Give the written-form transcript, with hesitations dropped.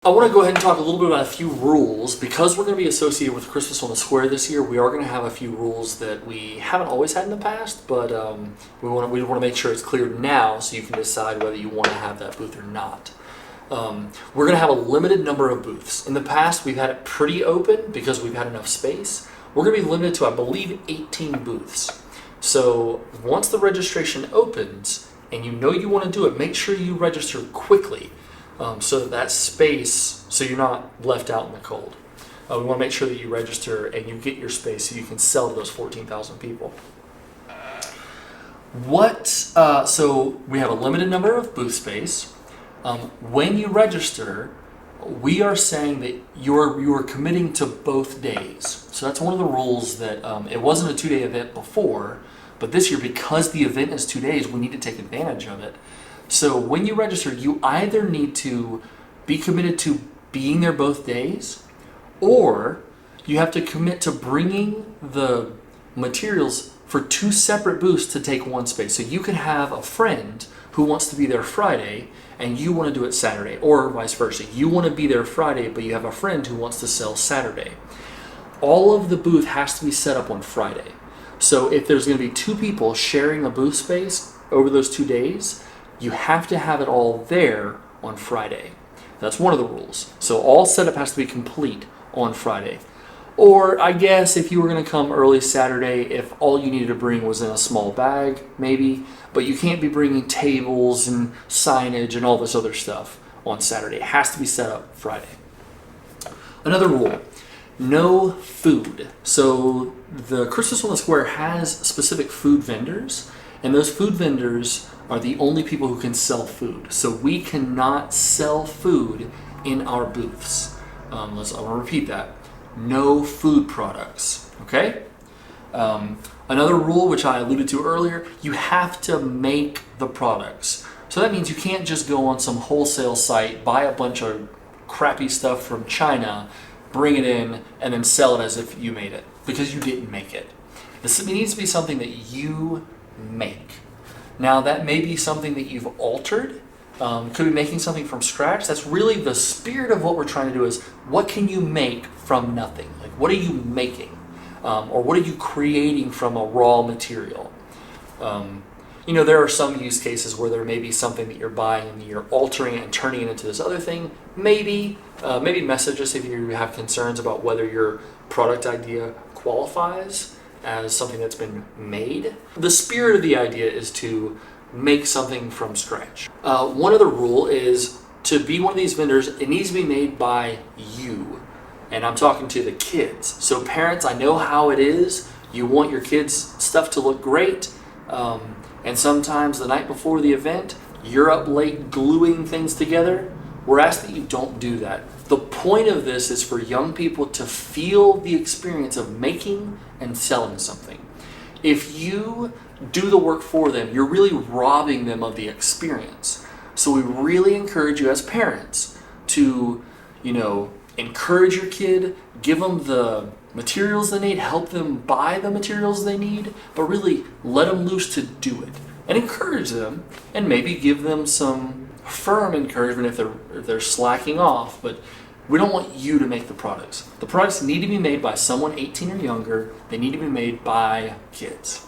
I want to go ahead and talk a little bit about a few rules. Because we're going to be associated with Christmas on the Square this year, we are going to have a few rules that we haven't always had in the past, but we want to make sure it's clear now so you can decide whether you want to have that booth or not. We're going to have a limited number of booths. In the past, we've had it pretty open because we've had enough space. We're going to be limited to, I believe, 18 booths. So once the registration opens and you know you want to do it, make sure you register quickly so that space, so you're not left out in the cold. We want to make sure that you register and you get your space so you can sell to those 14,000 people. So we have a limited number of booth space. When you register, we are saying that you are committing to both days. So that's one of the rules that it wasn't a 2-day event before, but this year, because the event is 2 days, we need to take advantage of it. So when you register, you either need to be committed to being there both days, or you have to commit to bringing the materials for 2 separate booths to take 1 space. So you could have a friend who wants to be there Friday and you want to do it Saturday, or vice versa. You want to be there Friday, but you have a friend who wants to sell Saturday. All of the booth has to be set up on Friday. So if there's going to be 2 people sharing a booth space over those 2 days, you have to have it all there on Friday. That's one of the rules. So all setup has to be complete on Friday. Or I guess if you were going to come early Saturday, if all you needed to bring was in a small bag, maybe, but you can't be bringing tables and signage and all this other stuff on Saturday. It has to be set up Friday. Another rule, no food. So the Christmas on the Square has specific food vendors, and those food vendors are the only people who can sell food. So we cannot sell food in our booths. I want to repeat that. No food products, okay? Another rule, which I alluded to earlier, you have to make the products. So that means you can't just go on some wholesale site, buy a bunch of crappy stuff from China, bring it in, and then sell it as if you made it, because you didn't make it. This needs to be something that you make. Now, that may be something that you've altered. Could be making something from scratch. That's really the spirit of what we're trying to do, is what can you make from nothing? Like, what are you making? Or what are you creating from a raw material? There are some use cases where there may be something that you're buying and you're altering it and turning it into this other thing. Maybe message us if you have concerns about whether your product idea qualifies as something that's been made. The spirit of the idea is to make something from scratch. One other rule is, to be one of these vendors, it needs to be made by you. And I'm talking to the kids. So parents, I know how it is. You want your kids' stuff to look great. And sometimes the night before the event, you're up late gluing things together. We're asking that you don't do that. The point of this is for young people to feel the experience of making and selling something. If you do the work for them, you're really robbing them of the experience. So we really encourage you as parents to, encourage your kid, give them the materials they need, help them buy the materials they need, but really let them loose to do it. And encourage them, and maybe give them some firm encouragement if they're slacking off, but we don't want you to make the products. The products need to be made by someone 18 or younger. They need to be made by kids.